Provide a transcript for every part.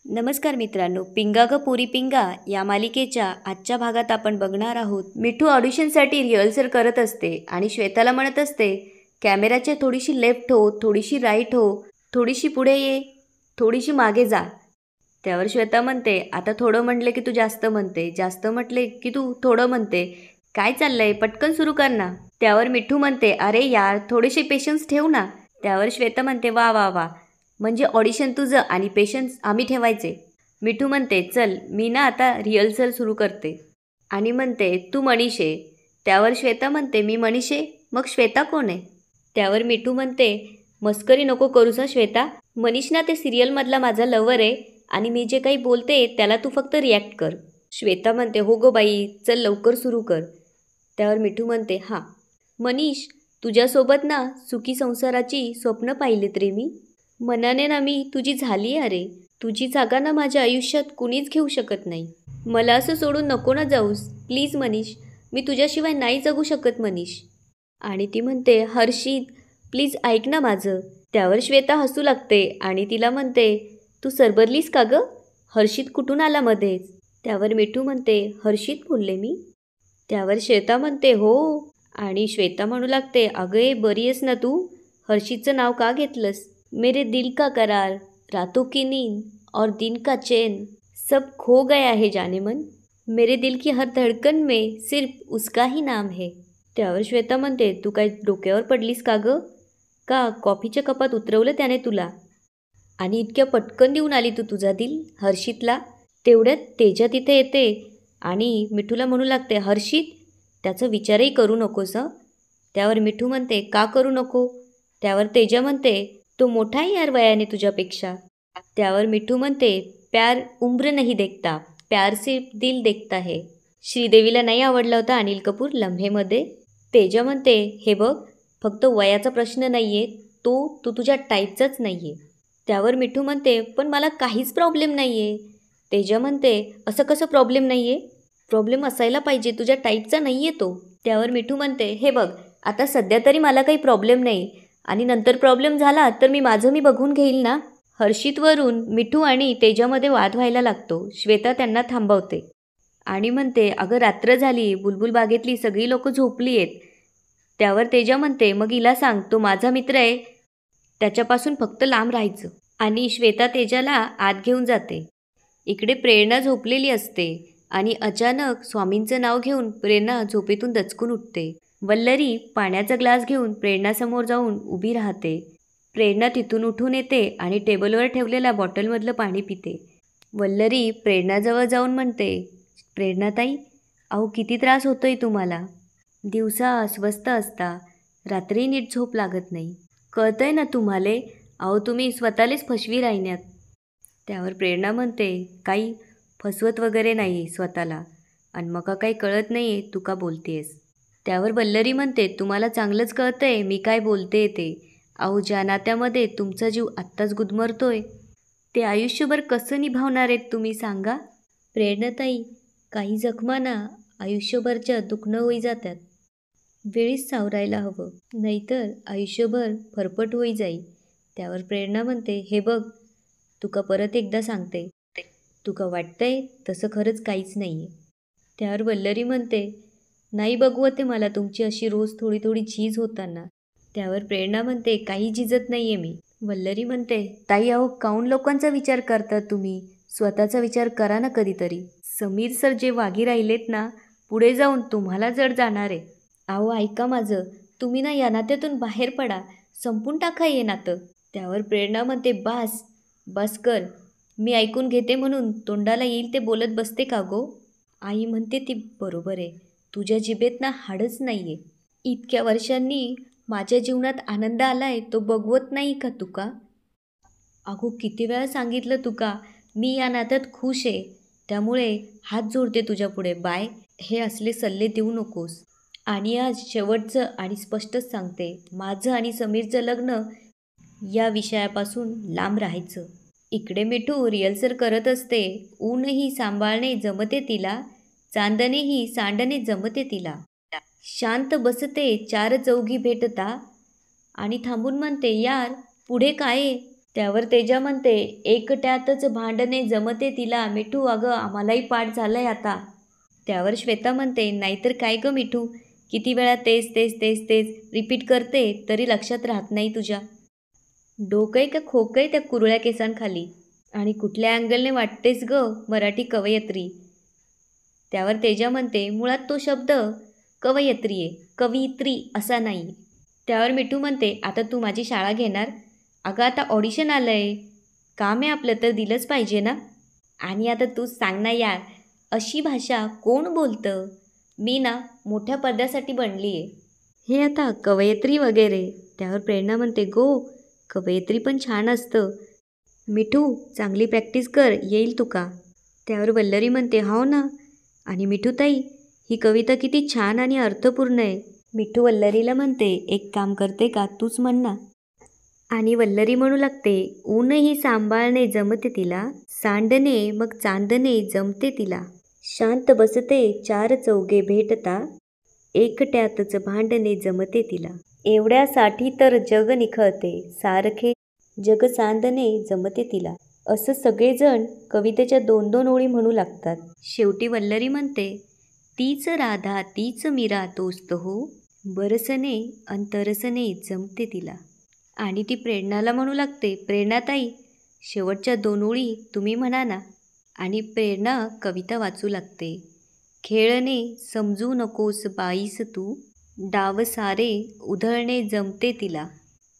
नमस्कार मित्रांनो, पिंगा ग पुरी पिंगा या मालिकेच्या आजच्या भागात आपण बघणार आहोत. मिठू ऑडिशनसाठी रिहर्सल करत असते आणि श्वेताला म्हणत असते, कॅमेराच्या थोडीशी लेफ्ट हो, थोडीशी राईट हो, थोडीशी पुढे ये, थोडीशी मागे जा. त्यावर श्वेता म्हणते, आता थोडं म्हटले की तू जास्त म्हणते, जास्त म्हटले की तू थोडं म्हणते, काय चाललंय, पटकन सुरू कर ना. त्यावर मिठू म्हणते, अरे यार थोडेसे पेशन्स ठेव ना. त्यावर श्वेता म्हणते, वा वा वा, म्हणजे ऑडिशन तुझं आणि पेशन्स आम्ही ठेवायचे. मिठू म्हणते, चल मी ना आता रिहर्सल सुरू करते आणि म्हणते, तू मनीष आहे. त्यावर श्वेता म्हणते, मी मनीष आहे, मग श्वेता कोण आहे. त्यावर मिठू म्हणते, मस्करी नको करूस श्वेता, मनीष ना ते सिरियलमधला माझा लवर आहे आणि मी जे काही बोलते त्याला तू फक्त रिॲक्ट कर. श्वेता म्हणते, हो गो बाई, चल लवकर सुरू कर. त्यावर मिठू म्हणते, हां मनीष, तुझ्यासोबत ना सुखी संसाराची स्वप्न पाहिलीत रे मी. मनाने ना मी तुझी झाली अरे, तुझी जागा ना माझ्या आयुष्यात कुणीच घेऊ शकत नाही. मला असं सोडून नको ना जाऊस, प्लीज मनीष, मी तुझ्याशिवाय नाही जगू शकत मनीष. आणि ती म्हणते, हर्षित प्लीज ऐक ना माझं. त्यावर श्वेता हसू लागते आणि तिला म्हणते, तू सरबरलीस का गं, हर्षित कुठून आला मध्येच. त्यावर मिठू म्हणते, हर्षित बोलले मी. त्यावर श्वेता म्हणते, हो. आणि श्वेता म्हणू लागते, अगे बरी आहेस ना तू, हर्षितचं नाव का घेतलंस. मेरे दिल का करार, रातों की नींद और दिन का चैन सब खो गया है जाने मन, मेरे दिल की हर धड़कन में सिर्फ उसका ही नाम है. त्यावर श्वेता म्हणते, तू काय डोक्यावर पडलीस का गं, का कॉफीच्या कपात उतरवलं त्याने तुला आणि इतक्या पटकन देऊन आली तू तुझा दिल हर्षितला. तेवढ्यात तेजा तिथे येते आणि मिठूला म्हणू लागते, हर्षित त्याचा विचारही करू नकोस. त्यावर मिठू म्हणते, का करू नको. त्यावर तेजा म्हणते, तो मोठा आहे यार वयाने तुझ्यापेक्षा. त्यावर मिठू म्हणते, प्यार उम्र नहीं देखता, प्यार से दिल देखता है. श्रीदेवीला नाही आवडला होता अनिल कपूर लम्हेमध्ये. तेजा म्हणते, हे बघ, फक्त वयाचा प्रश्न नाही आहे, तू तुझ्या टाईपचाच नाही आहे. त्यावर मिठू म्हणते, पण मला काहीच प्रॉब्लेम नाही आहे. तेजा म्हणते, असं कसं प्रॉब्लेम नाही आहे, प्रॉब्लेम असायला पाहिजे, तुझ्या टाईपचा नाही आहे तो. त्यावर मिठू म्हणते, हे बघ, आता सध्या तरी मला काही प्रॉब्लेम नाही आणि नंतर प्रॉब्लेम झाला तर मी बघून घेईल ना. हर्षितवरून मिठू आणि तेजामध्ये वाद व्हायला लागतो. श्वेता त्यांना थांबवते आणि म्हणते, अगं रात्र झाली, बुलबुल बागेतली सगळी लोकं झोपली आहेत. त्यावर तेजा म्हणते, मग हिला सांग, तो माझा मित्र आहे, त्याच्यापासून फक्त लांब राहायचं. आणि श्वेता तेजाला आत घेऊन जाते. इकडे प्रेरणा झोपलेली असते आणि अचानक स्वामींचं नाव घेऊन प्रेरणा झोपेतून दचकून उठते. वल्लरी पाण्याचा ग्लास घेऊन प्रेरणासमोर जाऊन उभी राहते. प्रेरणा तिथून उठून येते आणि टेबलवर ठेवलेल्या बॉटलमधलं पाणी पिते. वल्लरी प्रेरणाजवळ जाऊन म्हणते, प्रेरणाताई, अहो किती त्रास होतोय तुम्हाला, दिवसा अस्वस्थ असता, रात्री नीट झोप लागत नाही, कळतंय ना तुम्हाला, अहो तुम्ही स्वतःलाच फसवी राहिन्यात. त्यावर प्रेरणा म्हणते, काही फसवत वगैरे नाही स्वतःला, आणि मग काही कळत नाही तू का बोलतेस. त्यावर वल्लरी म्हणते, तुम्हाला चांगलंच कळतंय मी काय बोलते ते, अहो ज्या नात्यामध्ये तुमचा जीव आत्ताच गुदमरतोय ते आयुष्यभर कसं निभावणार आहेत तुम्ही सांगा. प्रेरणाताई, काही जखमांना आयुष्यभरच्या दुखणं होई जातात, वेळीच सावरायला हवं, नाहीतर आयुष्यभर फरफट होई जाई. त्यावर प्रेरणा म्हणते, हे बघ, तुका परत एकदा सांगते, तुका वाटतंय तसं खरंच काहीच नाही आहे. त्यावर वल्लरी म्हणते, नाही बघवते मला तुमची अशी रोज थोडी थोडी झीज होताना. त्यावर प्रेरणा म्हणते, काही झिजत नाही आहे मी. वल्लरी म्हणते, ताई अहो काऊन लोकांचा विचार करता तुम्ही, स्वतःचा विचार करा ना कधीतरी. समीर सर जे वागी राहिलेत ना, पुढे जाऊन तुम्हाला जड जाणार आहे. अहो ऐका माझं, तुम्ही ना या नात्यातून बाहेर पडा, संपून टाका हे नातं. त्यावर प्रेरणा म्हणते, बस कर, मी ऐकून घेते म्हणून तोंडाला येईल ते बोलत बसते का गो. आई म्हणते, ती बरोबर आहे, तुझ्या जिभेत ना हाडच नाही आहे. इतक्या वर्षांनी माझ्या जीवनात आनंद आलाय तो बघवत नाही का तुका. अगो किती वेळा सांगितलं तुका, मी या नात्यात खुश आहे, त्यामुळे हात जोडते तुझ्या पुढे, बाय, हे असले सल्ले देऊ नकोस. आणि आज शेवटचं आणि स्पष्टच सांगते, माझं आणि समीरचं लग्न या विषयापासून लांब राहायचं. इकडे मिठू रिहर्सल करत असते. ऊनही सांभाळणे जमते तिला, चांदणेही सांडणे जमते तिला, शांत बसते चार चौघी भेटता आणि थांबून म्हणते, यार पुढे काय त्यावर तेजा म्हणते, एकट्यातच भांडणे जमते तिला. मिठू, अगं आम्हालाही पाठ झालंय आता. त्यावर श्वेता म्हणते, नाहीतर काय गं मिठू, किती वेळा तेच तेच तेच तेच रिपीट करते तरी लक्षात राहत नाही तुझ्या. डोकंय का खोकंय त्या कुरळ्या केसांखाली, आणि कुठल्या अँगलने वाटतेस ग मराठी कवयित्री. त्यावर तेजा म्हणते, मुळात तो शब्द कवयित्री आहे, कवयित्री असा नाही. त्यावर मिठू म्हणते, आता तू माझी शाळा घेणार. अगं आता ऑडिशन आलं आहे, काम आहे आपलं तर दिलंच पाहिजे ना. आणि आता तूच सांग ना यार, अशी भाषा कोण बोलतं. मी ना मोठ्या पडद्यासाठी बनली आहे, हे आता कवयित्री वगैरे. त्यावर प्रेरणा म्हणते, गो कवयित्री पण छान असतं. मिठू चांगली प्रॅक्टिस कर, येईल तुका. त्यावर वल्लरी म्हणते, हो ना. आणि मिठू ताई, ही कविता किती छान आणि अर्थपूर्ण आहे. मिठू वल्लरीला म्हणते, एक काम करते का, तूच म्हण ना. आणि वल्लरी म्हणू लागते, ऊनही सांभाळणे जमते तिला, सांडणे मग चांदणे जमते तिला, शांत बसते चार चौघे भेटता, एकट्यातच भांडणे जमते तिला, एवढ्यासाठी तर जग निखळते, सारखे जग सांदणे जमते तिला. असं सगळेजण कवितेच्या 2-2 ओळी म्हणू लागतात. शेवटी वल्लरी म्हणते, तीच राधा तीच मीरा तोस्त हो, बरसने अंतरसने जमते तिला. आणि ती प्रेरणाला म्हणू लागते, प्रेरणाताई शेवटच्या 2 ओळी तुम्ही म्हणा ना. आणि प्रेरणा कविता वाचू लागते, खेळणे समजू नकोस बाईस तू, डाव सारे उधळणे जमते तिला.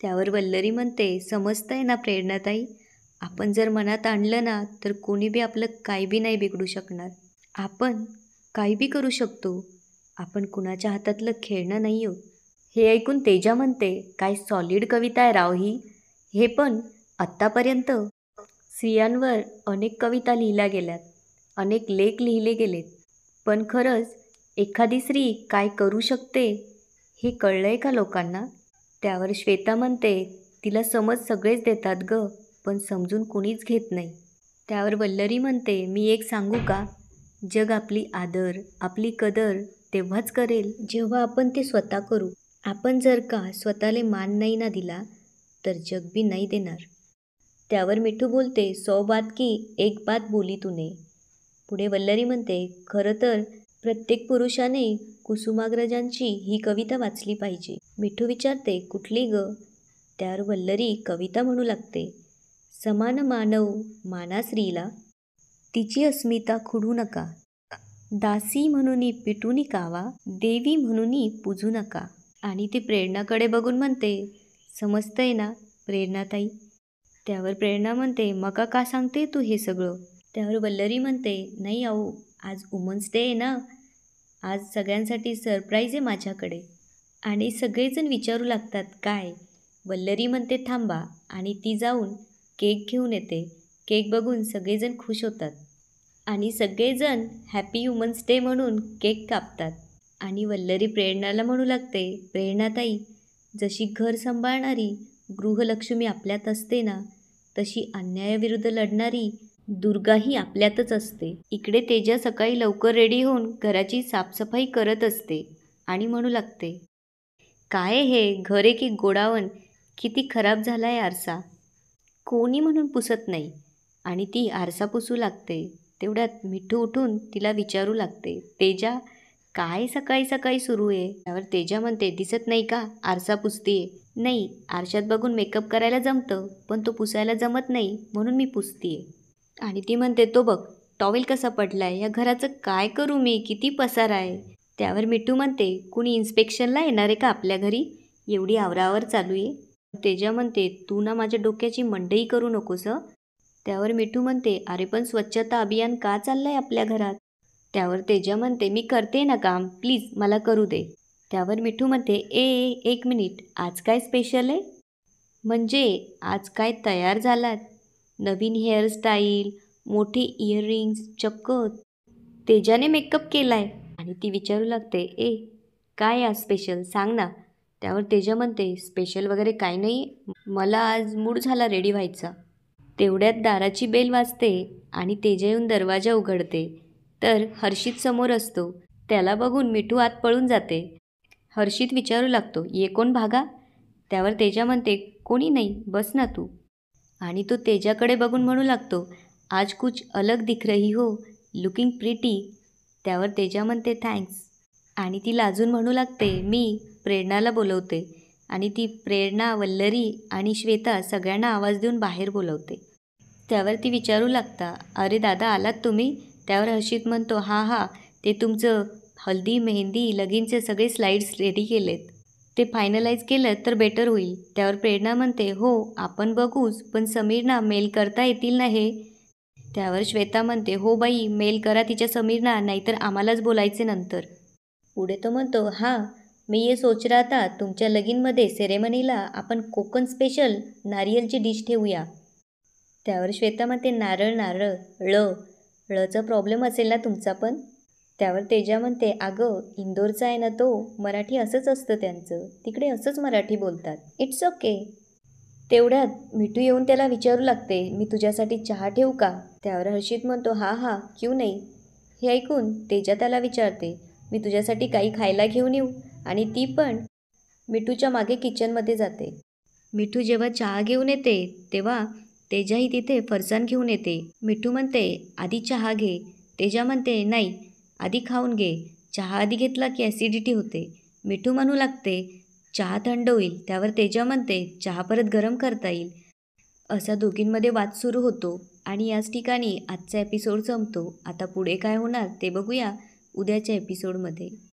त्यावर वल्लरी म्हणते, समजतंय ना प्रेरणाताई, आपण जर मनात आणलं ना तर कोणी बी आपलं काही बी नाही बिघडू शकणार. आपण काही बी करू शकतो, आपण कुणाच्या हातातलं खेळणं नाही आहोत. हे ऐकून तेजा म्हणते, काय सॉलिड कविता आहे राव ही. हे पण आत्तापर्यंत स्त्रियांवर अनेक कविता लिहिल्या गेल्यात, अनेक लेख लिहिले गेलेत, पण खरंच एखादी स्त्री काय करू शकते हे कळलं आहे का लोकांना. त्यावर श्वेता म्हणते, तिला समज सगळेच देतात ग, पण समजून कुणीच घेत नाही. त्यावर वल्लरी म्हणते, मी एक सांगू का, जग आपली आदर आपली कदर तेव्हाच करेल जेव्हा आपण ते स्वतः करू. आपण जर का स्वतःला मान नाही ना दिला तर जग बी नाही देणार. त्यावर मिठू बोलते, 100 बात की एक बात बोली तूने. पुढे वल्लरी म्हणते, खरं तर प्रत्येक पुरुषाने कुसुमाग्रजांची ही कविता वाचली पाहिजे. मिठू विचारते, कुठली ग. त्यावर वल्लरी कविता म्हणू लागते, समान मानव माना स्त्रीला, तिची अस्मिता खुडू नका, दासी म्हणून पिटूनी कावा, देवी म्हणून पूजू नका. आणि ती प्रेरणाकडे बघून म्हणते, समजतंय ना प्रेरणाताई. त्यावर प्रेरणा म्हणते, मका का सांगते तू हे सगळं. त्यावर वल्लरी म्हणते, नाही अहो, आज वुमन्स डे आहे ना, आज सगळ्यांसाठी सरप्राईज आहे माझ्याकडे. आणि सगळेजण विचारू लागतात काय. वल्लरी म्हणते, थांबा, आणि ती जाऊन केक घेऊन येते. केक बघून सगळेजण खुश होतात आणि सगळेजण हॅपी वुमन्स डे म्हणून केक कापतात. आणि वल्लरी प्रेरणाला म्हणू लागते, प्रेरणाताई, जशी घर सांभाळणारी गृहलक्ष्मी आपल्यात असते ना, तशी अन्यायाविरुद्ध लढणारी दुर्गाही आपल्यातच असते. इकडे तेजा सकाळी लवकर रेडी होऊन घराची साफसफाई करत असते आणि म्हणू लागते, काय हे घर आहे की गोडावण, किती खराब झाला आहे आरसा, कोणी म्हणून पुसत नाही. आणि ती आरसा पुसू लागते. तेवढ्यात मिठू उठून तिला विचारू लागते, तेजा काय सकाळी सकाळी सुरू आहे. त्यावर तेजा म्हणते, दिसत नाही का आरसा पुसतीये. नाही, आरशात बघून मेकअप करायला जमतं, पण तो पुसायला जमत नाही म्हणून मी पुसतीये. आणि ती म्हणते, तो बघ टॉवेल कसा पडलाय, या घराचं काय करू मी, किती पसारा आहे. त्यावर मिठू म्हणते, कुणी इन्स्पेक्शनला येणार आहे का आपल्या घरी, एवढी आवरावर चालू आहे. तेजा म्हणते, तू ना माझ्या डोक्याची मंडई करू नकोस. त्यावर मिठू म्हणते, अरे पण स्वच्छता अभियान का चाललंय आपल्या घरात. त्यावर तेजा म्हणते, मी करते ना काम, प्लीज मला करू दे. त्यावर मिठू म्हणते, एक मिनिट, आज काय स्पेशल आहे. म्हणजे आज काय तयार झालात, नवीन हेअरस्टाईल, मोठे इयरिंग्स, चक्क तेजाने मेकअप केलाय. आणि ती विचारू लागते, काय आज स्पेशल सांग ना. त्यावर तेजा म्हणते, स्पेशल वगैरे काय नाही, मला आज मूड झाला रेडी व्हायचा. तेवढ्यात दाराची बेल वाजते आणि तेजा येऊन दरवाजा उघडते तर हर्षित समोर असतो. त्याला बघून मिठू आत पळून जाते. हर्षित विचारू लागतो, ये कोण भागा. त्यावर तेजा म्हणते, कोणी नाही, बस ना तू. आणि तो तेजाकडे बघून म्हणू लागतो, आज कुछ अलग दिख रही हो, लुकिंग प्रिटी. त्यावर तेजा म्हणते थँक्स. आणि ती लाजून म्हणू लागते, मी प्रेरणाला बोलवते. आणि ती प्रेरणा, वल्लरी आणि श्वेता सगळ्यांना आवाज देऊन बाहेर बोलवते. त्यावर ती विचारू लागता, अरे दादा आलात तुम्ही? त्यावर हर्षित म्हणतो, हां हां, ते तुमचं हल्दी, मेहंदी, लगीनचे सगळे स्लाईड्स रेडी केलेत. ते फायनलाइज केलं तर बेटर होईल. त्यावर प्रेरणा म्हणते, हो आपण बघूच, पण समीरना मेल करता येतील ना हे? त्यावर श्वेता म्हणते, हो बाई, मेल करा तिच्या समीरना, नाहीतर आम्हालाच बोलायचे नंतर. पुढे तो म्हणतो, हां मी ये सोच रहा था, तुमच्या लगीनमध्ये सेरेमनीला आपण कोकण स्पेशल नारियलची डिश ठेवूया. त्यावर श्वेता म्हणते, नारळ नारळ ळचा प्रॉब्लेम असेल ना तुमचा पण? त्यावर तेजा म्हणते, अगं इंदोरचा आहे ना तो, मराठी असंच असतं त्यांचं, तिकडे असंच मराठी बोलतात, इट्स ओके. तेवढ्यात मिठू येऊन त्याला विचारू लागते, मी तुझ्यासाठी चहा ठेवू का? त्यावर हर्षित म्हणतो, हां हां क्यों नाही. हे ऐकून तेजा त्याला विचारते, मी तुझ्यासाठी काही खायला घेऊन येऊ? आणि ती पण मिठूच्या मागे किचनमध्ये जाते. मिठू जेव्हा चहा घेऊन येते तेव्हा तेजाही तिथे फरसाण घेऊन येते. मिठू म्हणते, आधी चहा घे. तेजा म्हणते, नाही आधी खाऊन घे, चहा आधी घेतला की ॲसिडिटी होते. मिठू म्हणू लागते, चहा थंड होईल. त्यावर तेजा म्हणते, चहा परत गरम करता येईल. असा दोघींमध्ये वाद सुरू होतो आणि याच ठिकाणी आजचा एपिसोड संपतो. आता पुढे काय होणार ते बघूया उद्याच्या एपिसोडमध्ये.